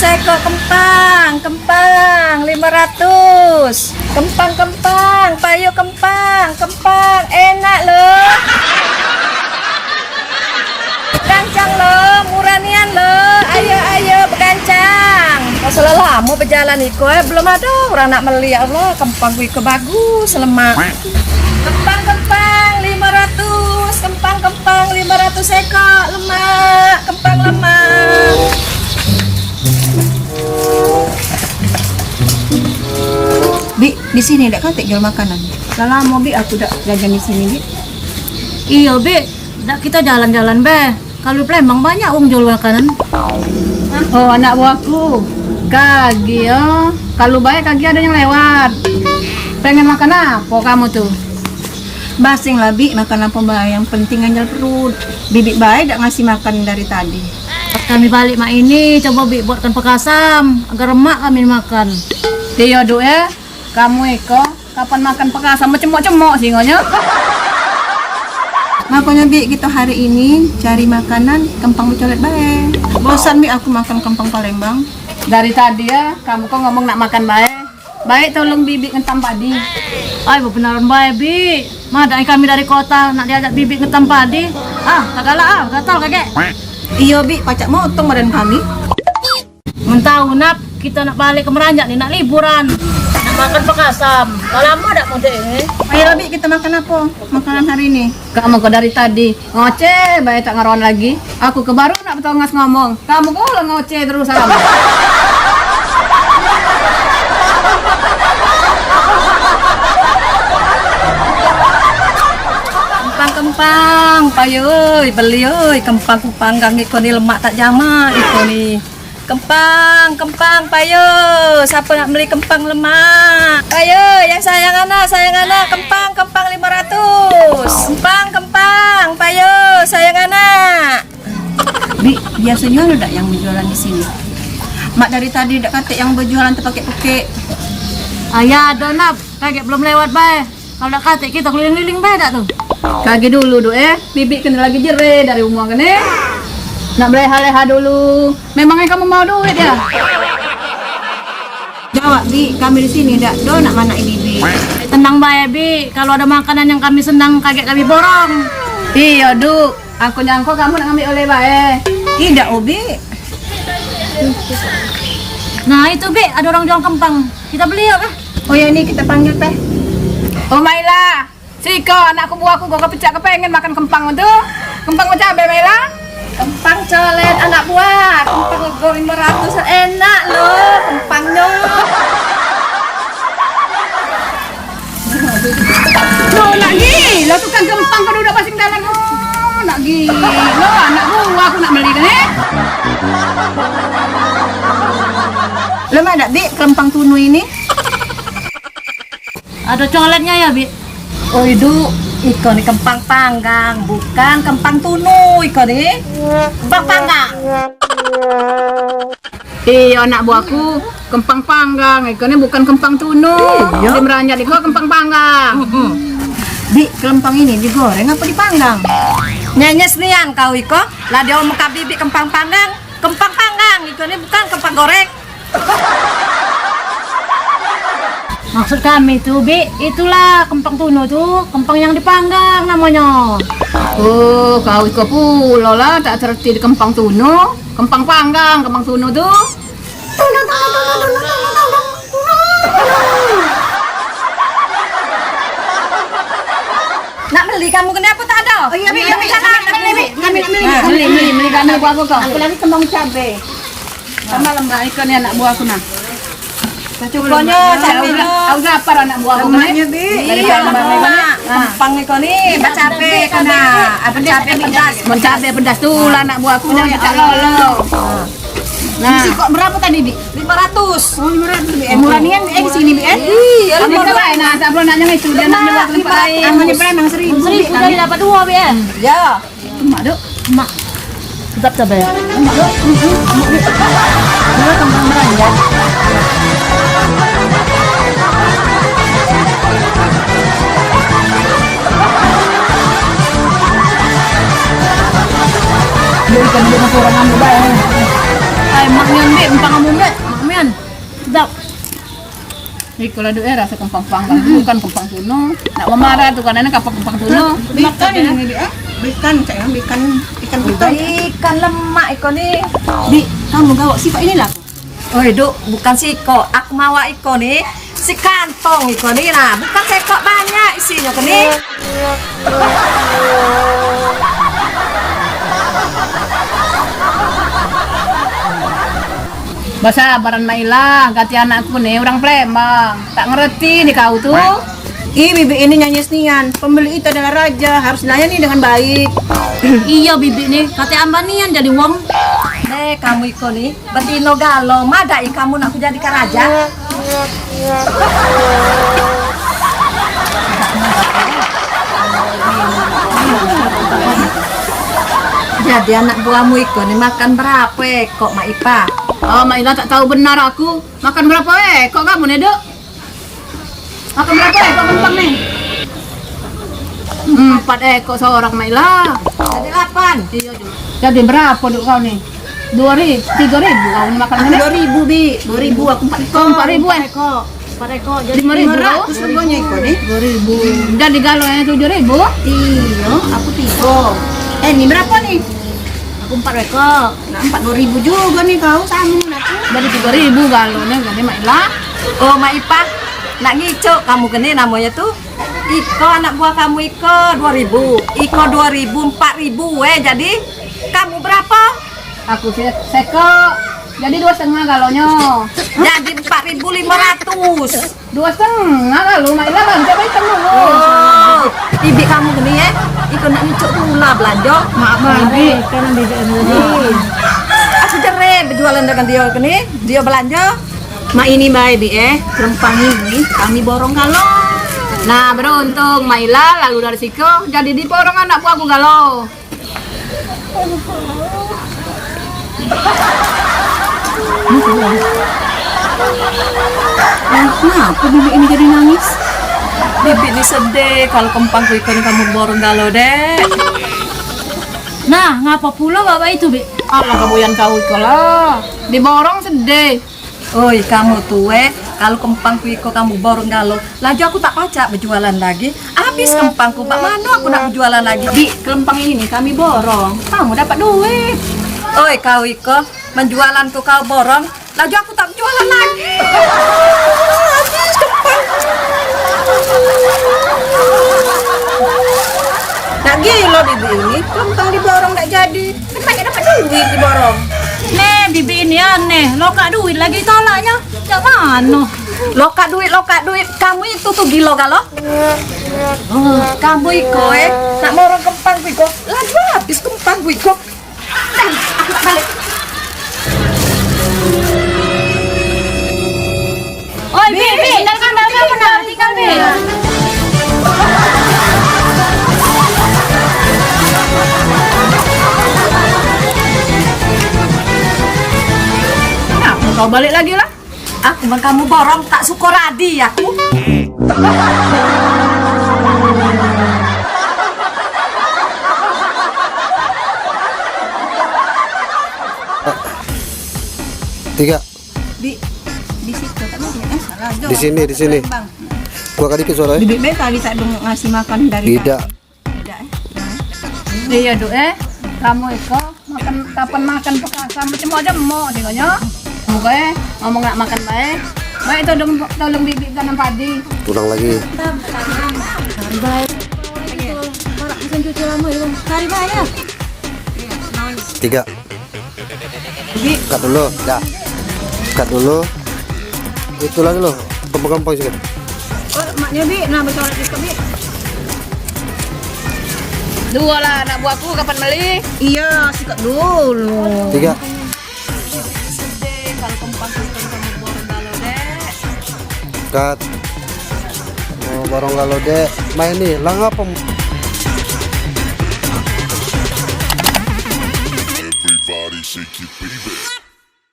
Ekor kempang 500. Kempang, payo kempang, enak loh. Bergancang loh, muranian loh. Ayo bergancang. Masalah lama berjalan iko belum ada orang nak beli. Allah, kempang iko bagus, lemak. Kempang 500. Kempang 500 ekor, lemak. Kempang lemak. Bi, di sini dak kate jual makanan. Lah lama Bi aku dak jajan di sini, Bi. Iya, Bi. Dak kita jalan-jalan, Be. Kalau di Palembang banyak orang jual makanan. Oh, anak buahku. Kagi ya. Kalau baik kagi ada yang lewat. Pengen makan apa kamu tuh? Basing lah, Bi, makan apa baik. Yang penting ganjal perut. Bibi baik dak ngasih makan dari tadi. Pas kami balik mak ini, coba Bi buatkan pekasam agar emak kami makan. Dia do ya. Kamu Eko, kapan makan pekasam cemok-cemok sih ngonya? Makanya Bi, kita hari ini cari makanan kempang mencolet bae. Bosan Bi aku makan kempang Palembang. Dari tadi ya, kamu kok ngomong nak makan bae. Baik tolong Bibi ngetam padi. Ay, beneran baik, Bi. Madai kami dari kota nak diajak Bibi ngetam padi. Tak galak gatal kakek. Iya Bi, pacak motong badan kami. Tahu nap, kita nak balik ke Meranjak nih, nak liburan. Nak makan pekasam. Lama dak mau deh. Ayo Bi, kita makan apa? Makanan hari ini. Kamu kok dari tadi ngoceh, baik tak ngaron lagi. Aku ke baru nak betongas ngomong. Kamu kok lah ngoceh terus sama. Kempang, payo, beli oi, kempang gang iko ni lemak tak jama iko ni. Kempang, payo. Siapa nak beli kempang lemak? Payo, yang sayang anak, kempang 500. Kempang, payo, sayang anak. Bi, biasanya ada yang berjualan di sini. Mak dari tadi dak kate yang berjualan terpakai-pakai. Ayah donap, kakek belum lewat bae. Kalau dak kate kita keliling-keliling bae dak tuh. Kaki dulu Bibi kena lagi jere dari umur kene. Nak leha-leha dulu. Memangnya kamu mau duit ya? Jawab Bi, kami di sini dak do nak mana Bibi. Tenang bae, Bi. Kalau ada makanan yang kami senang, kakek kami borong. Iya, Du. Aku nyangko kamu nak ngambil oleh bae. Tidak, Obi. Nah, itu, Bi, ada orang jual kempang. Kita beli yuk, Oh ya, ini kita panggil teh. Oh Maila, Siko, anakku buahku gua kepecak kepengen makan kempang itu. Kempang macam cabe Maila? Kempang colet anak buah. Kempang 500 enak loh kempangnya. Loh, nak gila tukang kempang kan udah pasang dalam. Oh, nak gila. Anak buah aku nak beli kan Lama ada Bi kempang tunu ini? Ada coletnya ya, Bi? Oh itu iko ni kempang panggang, bukan kempang tunu iko ni. Kempang panggang. Iya anak buahku, kempang panggang, ikannya bukan kempang tunu. Di Meranjak itu kempang panggang. Bi, kempang ini digoreng apa dipanggang? Nyenyes nian kau iko, lah dia muka bibi kempang panggang, iko ni bukan kempang goreng. Maksud kami tuh, Bi, itulah kempang tunu tuh, kempang yang dipanggang namanya. Oh, kau iko pula lah, tak terti di kempang tunu, kempang panggang, kempang tunu tuh. Nak beli kamu kenapa tak ada? Oh iya, Bi, kami beli kami buah aku kok. Aku lagi kembang cabe. Sama lembah ikan ya anak buahku nah. Cukonya, cabenya. Aku lapar anak buahku. Lemaknya Bi. Iya, lemak. Kempang iko ni, cabe kana. Apa cabe pedas? Mon cabe pedas tuh lah anak buahku yang tak lolo. Nah, kok berapa tadi, Bi? 500. Oh, 500, Bi. Muranian di sini, Bi. Iya, Kamu berapa? Nah, tak perlu nanya itu dia nak jual tempat lain. Namanya berapa? 1.000. 1.000 jadi dapat 2, Bi. Ya. Emak, Dok. Mak, tetap cabai. Dua kembang Meranjak. orang kamu bae. Ay, makmian bi, empang kamu bi, makmian. Sedap. Iko lah doe rasa kempang panggang bukan kempang tuno. Nak marah tuh kan kapal kempang tuno. Ikan ini dia. Ikan saya ikan putih. Ikan lemak ikan nih. Bi, kamu gawak sifat ini lah. Oi, Duk, bukan siko. Aku mawa iko nih. Si kantong iko nih nah, bukan sekok banyak isinya kan nih. Bahasa baran Maila, ganti anakku nih orang Palembang. Tak ngerti nih kau tuh. Ih, bibi ini nyanyi senian. Pembeli itu adalah raja, harus dilayani dengan baik. Iya bibi nih, kata ambanian jadi wong. Kamu iko nih, betino galo, madai kamu nak jadi karaja. Jadi anak buahmu iko nih makan berapa kok Mak Ipa? Oh, Maila tak tahu benar aku. Makan berapa kok kamu nih, Dok? Makan berapa kok kempang nih? 4 ekor seorang Maila. Jadi 8. Iya, Dok. Jadi berapa Dok kau nih? 2.000, 3.000 kau makan ini? 2.000 bi, 2.000 aku 4 ekor. 4.000 Kok, pareko jadi 5.000 500 harganya iko nih. 2.000. Jadi galonnya 7.000. Iya, aku 3. Ini berapa nih? aku 4 reko. Nah, 40.000 juga nih kau sama aku. Jadi 3.000 galonnya jadi Maila. Oh Mak Ipa, nak ngicok kamu gini namanya tuh. Iko anak buah kamu Iko 2.000, Iko 2.000, 4.000 jadi kamu berapa? Aku seko. Jadi 2,5 galonnya. Jadi 4.500. 2,5 kalau Maila kan coba hitung dulu. Oh, ibi kamu gini ya, Iko nak ngicok pula belanja. Maaf lagi. Karena bibi Aku jere berjualan dengan dia gini, dia belanja. Ma ini baik bi rempang ini kami borong kalau. Nah, beruntung Maila lalu dari Siko jadi diporong anak buahku galau. Kenapa bibi ini jadi nangis? Bibi ini sedih kalau kempangku Iko nih kamu borong galau dek. Nah, ngapa pula bapak itu bi? Allah kabuyan kau iko lah. Diborong sedih. Oi kamu tuh kalau kempangku Iko kamu borong galau, laju aku tak pacak berjualan lagi. Habis kempangku, Pak mana aku nak berjualan lagi? Bi, kelempang ini kami borong. Kamu dapat duit. Oi kau Iko, menjualan tuh kau borong, laju aku tak berjualan lagi. Habis kempang. Nak gila bibi ini, kelempang diborong tak jadi. Kan banyak dapat duit diborong. Nih bibi ini aneh, lo kak duit lagi tolaknya. Cak mana? Loka duit, kamu itu tuh gila kalau? Kamu Iko nak borong kempangku Iko, laju habis kempangku Iko. Nah, aku tak balik. Oi bibi, tinggalkan mana? Tinggal bi. Nah, kau balik lagi lah. Aku bang kamu borong tak syukur adi aku. Tiga. Di situ tak boleh. Di sini. Bang, Gua kali ke suara. bibi be tadi tak dong ngasih makan dari Tidak. Tidak. Iya, Dok Kamu iko makan kapan makan pekasan macam macam mau dengannya. Muka ngomong nak makan baik. Baik tolong bibi tanam padi. Ulang lagi. Cari banyak. Tiga. Cut dulu. Dah. Cut dulu. Itu lagi loh. Kempang-kempang sih. Oh, maknya bi, nah betul lagi ke bi. 2 lah anak buahku kapan beli? Iya, sikat dulu. 3. Sedih kalau kempangku Iko kamu borong galau dek. Cut. Oh, barong lalu dek. Main nih. Lang apa?